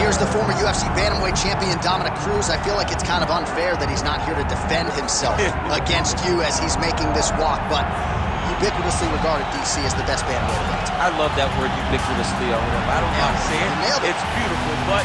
here's the former UFC bantamweight champion Dominick Cruz. I feel like it's kind of unfair that he's not here to defend himself against you as he's making this walk, but ubiquitously regarded, DC, as the best bantamweight. I love that word, ubiquitously, or whatever. I don't know how to say it. It's beautiful, but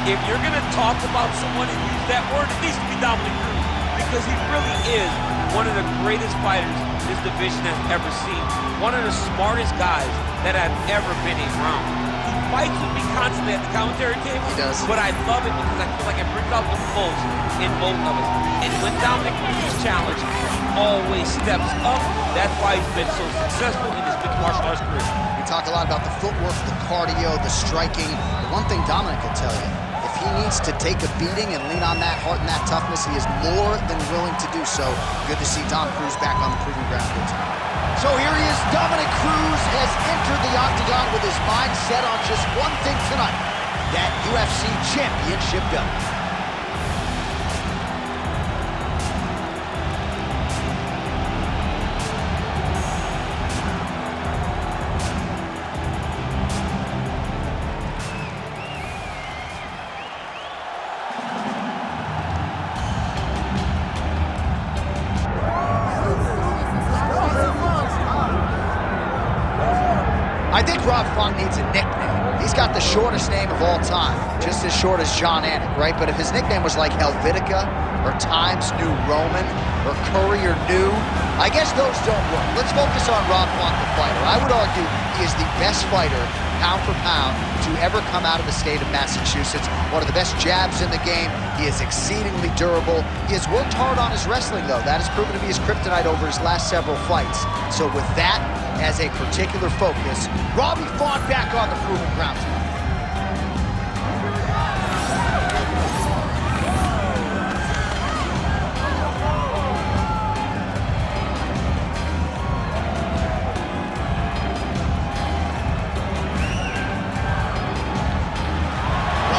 if you're going to talk about someone and use that word, it needs to be Dominick Cruz, because he really is one of the greatest fighters this division has ever seen. One of the smartest guys that I've ever been around. He fights with me constantly at the commentary table. He does. But I love it because I feel like it brings out the most in both of us. And when Dominick Cruz is challenged, he always steps up. That's why he's been so successful in his mixed martial arts career. We talk a lot about the footwork, the cardio, the striking. The one thing Dominick will tell you, if he needs to take a beating and lean on that heart and that toughness, he is more than willing to do so. Good to see Dom Cruz back on the proving ground here tonight. So here he is, Dominick Cruz has entered the octagon with his mind set on just one thing tonight, that UFC championship belt. I think Rob Font needs a nickname. He's got the shortest name of all time, just as short as John Anik, right? But if his nickname was like Helvetica, or Times New Roman, or Courier New, I guess those don't work. Let's focus on Rob Font, the fighter. I would argue he is the best fighter, pound for pound, to ever come out of the state of Massachusetts. One of the best jabs in the game. He is exceedingly durable. He has worked hard on his wrestling, though. That has proven to be his kryptonite over his last several fights. So with that as a particular focus, Robbie Font back on the proving ground tonight.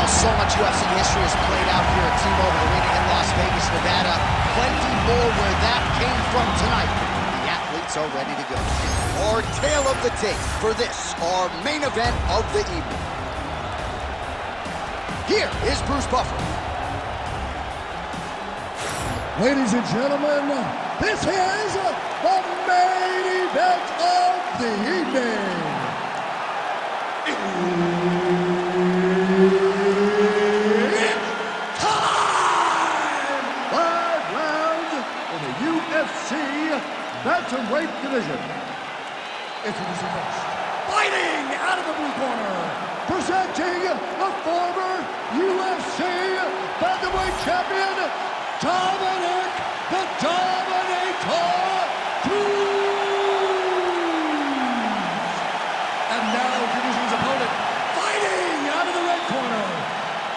So much UFC history has played out here at T-Mobile Arena in Las Vegas, Nevada. Plenty more where that came from tonight. The athletes are ready to go. Our tale of the tape for this, our main event of the evening. Here is Bruce Buffer. Ladies and gentlemen, this is the main event of the evening. Bantamweight division. Introducing first, fighting out of the blue corner, presenting the former UFC Bantamweight champion, Dominick the Dominator Cruz. And now introducing his opponent, fighting out of the red corner,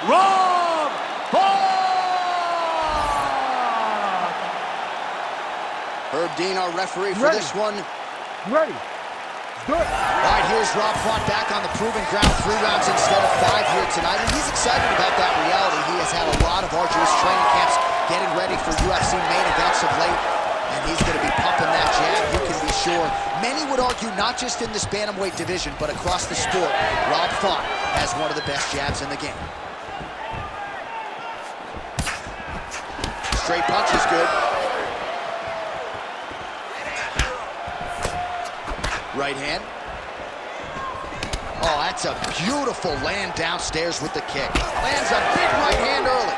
Rob Font. Herb Dean, our referee for this one. Ready. Do it. All right, here's Rob Font back on the proving ground. 3 rounds instead of 5 here tonight, and he's excited about that reality. He has had a lot of arduous training camps getting ready for UFC main events of late, and he's going to be pumping that jab, you can be sure. Many would argue not just in this bantamweight division, but across the sport, Rob Font has one of the best jabs in the game. Straight punch is good. Right hand. Oh, that's a beautiful land downstairs with the kick. Lands a big right hand early.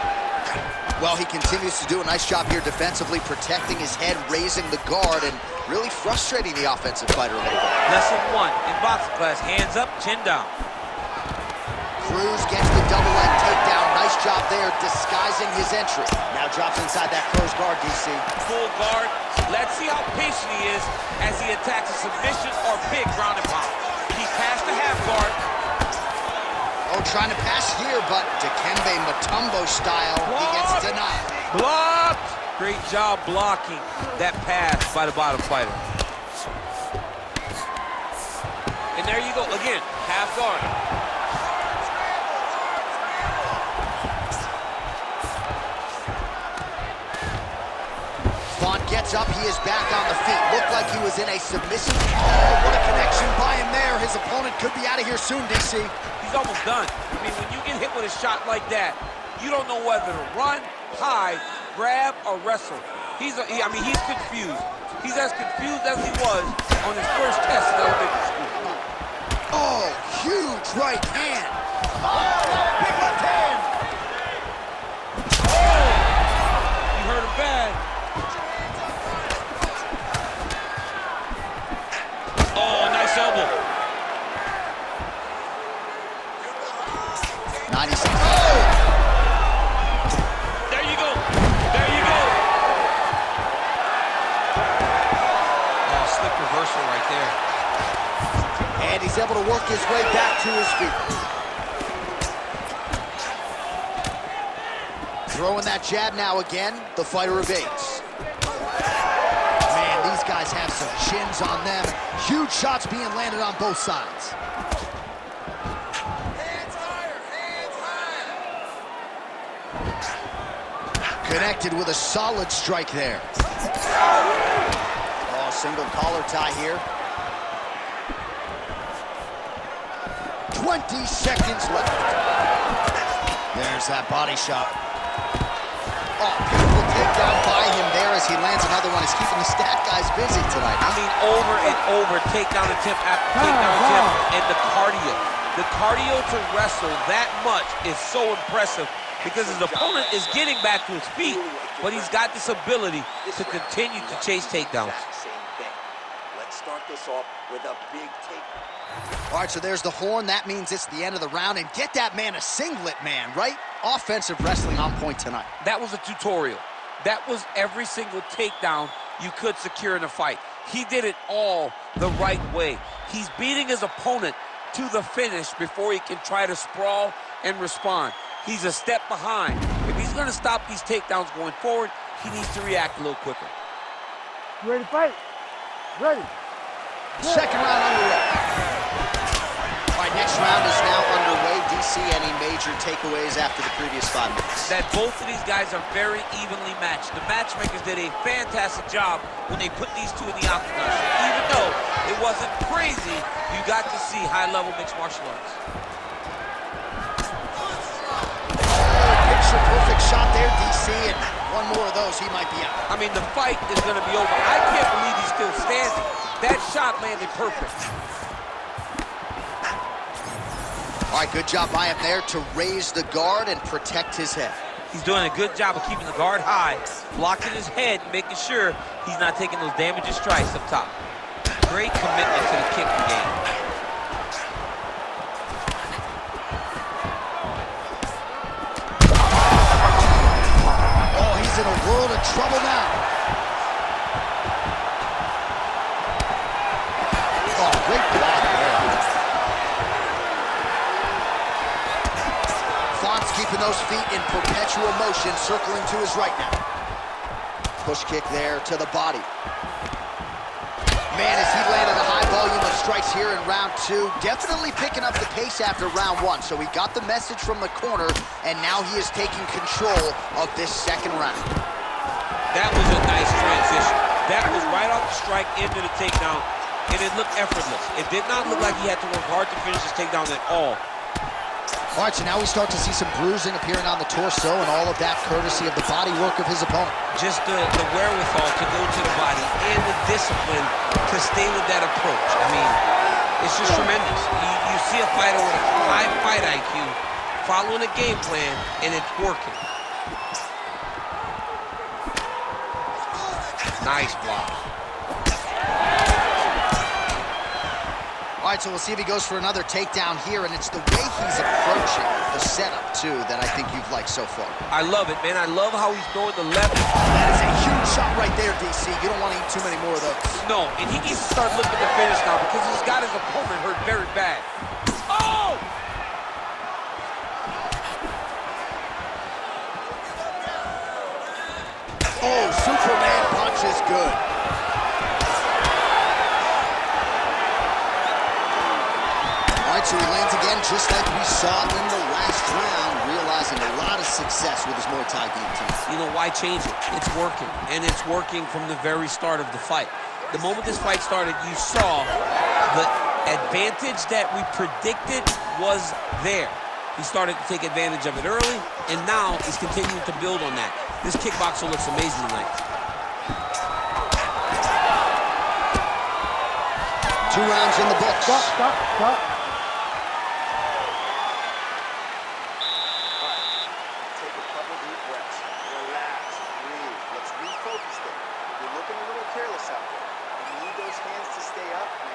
Well, he continues to do a nice job here defensively, protecting his head, raising the guard, and really frustrating the offensive fighter a little bit. Lesson 1 in boxing class, hands up, chin down. Cruz gets the double leg takedown. Nice job there, disguising his entry. Now drops inside that closed guard, DC. Full guard. Let's see how patient he is as he attacks a submission or big ground and pound. He passed the half guard. Oh, trying to pass here, but Dikembe Mutombo style, he gets denied. Blocked! Great job blocking that pass by the bottom fighter. And there you go, again, half guard. Font gets up, he is back on the feet. Looked like he was in a submissive. Oh, what a connection by him there. His opponent could be out of here soon, DC. He's almost done. I mean, when you get hit with a shot like that, you don't know whether to run, hide, grab, or wrestle. He's confused. He's as confused as he was on his first test in elementary school. Oh, huge right hand. Oh, big left hand. Oh, he hurt him bad. Oh, nice elbow. 96. Oh! There you go. There you go. Oh, slick reversal right there. And he's able to work his way back to his feet. Throwing that jab now again, the fighter evades. Man, these guys have some chins on them. Huge shots being landed on both sides. Hands higher, hands higher. Connected with a solid strike there. Oh, single collar tie here. 20 seconds left. There's that body shot. Oh, beautiful takedown by him there as he lands another one. He's keeping the stat guys busy tonight. I mean, over and over, takedown attempt after takedown attempt, and the cardio. The cardio to wrestle that much is so impressive because his opponent is getting back to his feet, but he's got this ability to continue to chase takedowns. Let's start this off with a big takedown. All right, so there's the horn. That means it's the end of the round. And get that man a singlet, man, right? Offensive wrestling on point tonight. That was a tutorial. That was every single takedown you could secure in a fight. He did it all the right way. He's beating his opponent to the finish before he can try to sprawl and respond. He's a step behind. If he's going to stop these takedowns going forward, he needs to react a little quicker. You ready to fight? Ready. Second round underway. All right, next round is now underway. DC, any major takeaways after the previous 5 minutes? That both of these guys are very evenly matched. The matchmakers did a fantastic job when they put these two in the octagon. So even though it wasn't crazy, you got to see high-level mixed martial arts. Picture-perfect shot there, DC, and one more of those, he might be out. I mean, the fight is going to be over. I can't believe he's still standing. That shot landed perfect. All right, good job by him there to raise the guard and protect his head. He's doing a good job of keeping the guard high, blocking his head, making sure he's not taking those damaging strikes up top. Great commitment to the kicking game. Oh, he's in a world of trouble now. Oh, great block there. Font's keeping those feet in perpetual motion, circling to his right now. Push kick there to the body. Man, as he landed a high volume of strikes here in round 2, definitely picking up the pace after round 1. So he got the message from the corner, and now he is taking control of this second round. That was a nice transition. That was right off the strike into the takedown, and it looked effortless. It did not look like he had to work hard to finish his takedown at all. All right, so now we start to see some bruising appearing on the torso, and all of that courtesy of the body work of his opponent. Just the wherewithal to go to the body and the discipline to stay with that approach. I mean, it's just tremendous. You see a fighter with a high fight IQ following a game plan, and it's working. Nice block. All right, so we'll see if he goes for another takedown here, and it's the way he's approaching the setup, too, that I think you've liked so far. I love it, man. I love how he's throwing the left. That is a huge shot right there, DC. You don't want to eat too many more of those. No, and he needs to start looking to finish now because he's got his opponent hurt very bad. Oh! Oh, Superman punch is good. All right, so he lands again just like we saw in the last round, realizing a lot of of success with his Muay Thai game tonight. You know, why change it? It's working, and it's working from the very start of the fight. The moment this fight started, you saw the advantage that we predicted was there. He started to take advantage of it early, and now he's continuing to build on that. This kickboxer looks amazing tonight. 2 rounds in the books. Stop. Take a couple deep breaths. Relax, breathe. Let's refocus there. You're looking a little careless out there. You need those hands to stay up, and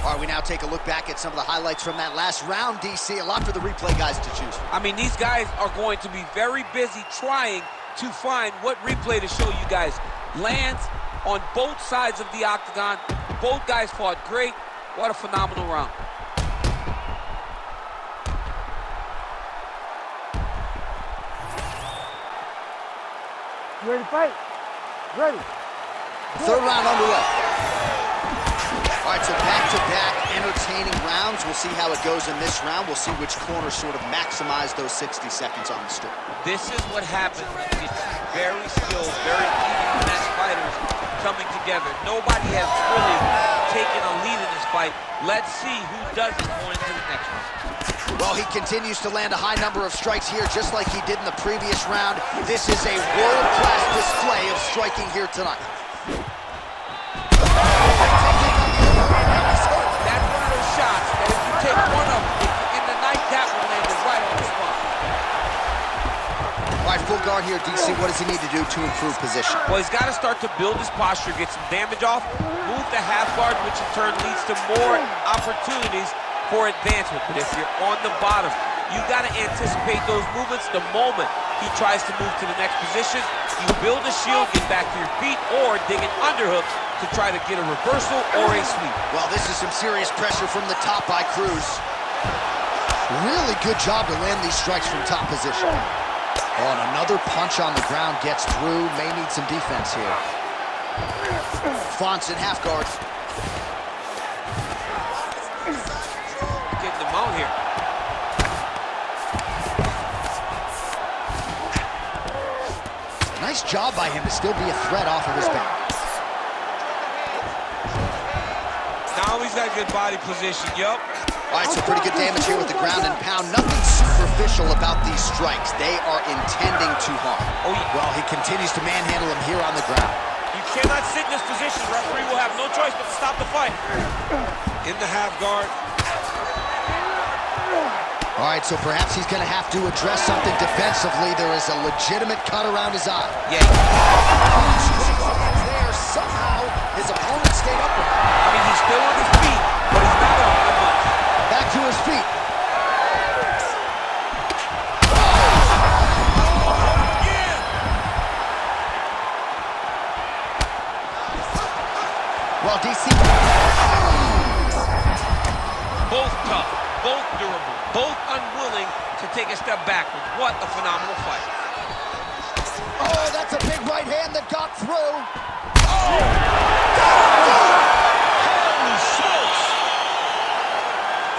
All right, we now take a look back at some of the highlights from that last round, DC. A lot for the replay guys to choose from. I mean, these guys are going to be very busy trying to find what replay to show you guys. Lands on both sides of the octagon. Both guys fought great. What a phenomenal round. You ready to fight? Ready. Third round underway. All right, so back-to-back entertaining rounds. We'll see how it goes in this round. We'll see which corner sort of maximize those 60 seconds on the stick. This is what happens. It's very skilled, very even match fighters coming together. Nobody has really taken a lead in this fight. Let's see who doesn't going into the next one. Well, he continues to land a high number of strikes here, just like he did in the previous round. This is a world-class display of striking here tonight. That's one of those shots that if you take one of them in the night, that one landed right on the spot. All right, full guard here, DC. What does he need to do to improve position? Well, he's got to start to build his posture, get some damage off, move the half guard, which in turn leads to more opportunities for advancement. But if you're on the bottom, you got to anticipate those movements the moment he tries to move to the next position. You build a shield, get back to your feet, or dig an underhook to try to get a reversal or a sweep. Well, this is some serious pressure from the top by Cruz. Really good job to land these strikes from top position. Oh, and another punch on the ground gets through. May need some defense here. Fonts in half guard. Getting them out here. Nice job by him to still be a threat off of his back. Now he's got good body position, yup. All right, so pretty good damage here with the ground and pound. Nothing superficial about these strikes. They are intending to harm. Oh, yeah. Well, he continues to manhandle him here on the ground. You cannot sit in this position. The referee will have no choice but to stop the fight. In the half guard. All right, so perhaps he's going to have to address something defensively. There is a legitimate cut around his eye. Yeah. There, somehow, his opponent stayed upright. I mean, he's still on his feet, but he's not up that much. Back to his feet. Well, DC. Both tough, both durable, both unwilling to take a step backwards. What a phenomenal fight. Oh, that's a big right hand that got through. Holy smokes!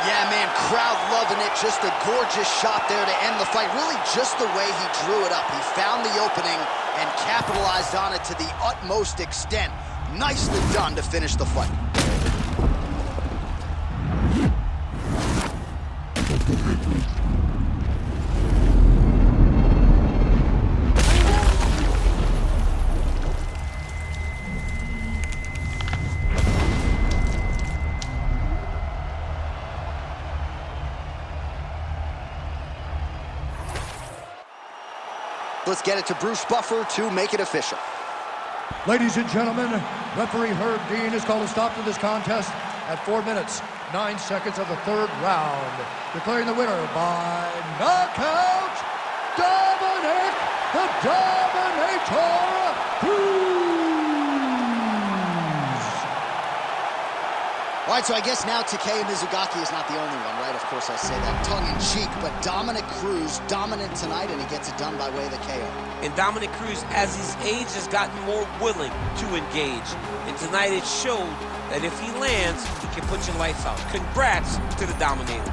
Yeah, man, crowd loving it. Just a gorgeous shot there to end the fight. Really just the way he drew it up. He found the opening and capitalized on it to the utmost extent. Nicely done to finish the fight. Let's get it to Bruce Buffer to make it official. Ladies and gentlemen, referee Herb Dean has called a stop to this contest at 4 minutes, 9 seconds of the third round. Declaring the winner by knockout, Dominick the Dominator Cruz. All right, so I guess now Takei Mizugaki is not the only one, right? Of course I say that tongue-in-cheek, but Dominick Cruz dominant tonight, and he gets it done by way of the KO. And Dominick Cruz, as his age has gotten more willing to engage. And tonight it showed that if he lands, he can put your lights out. Congrats to the Dominator.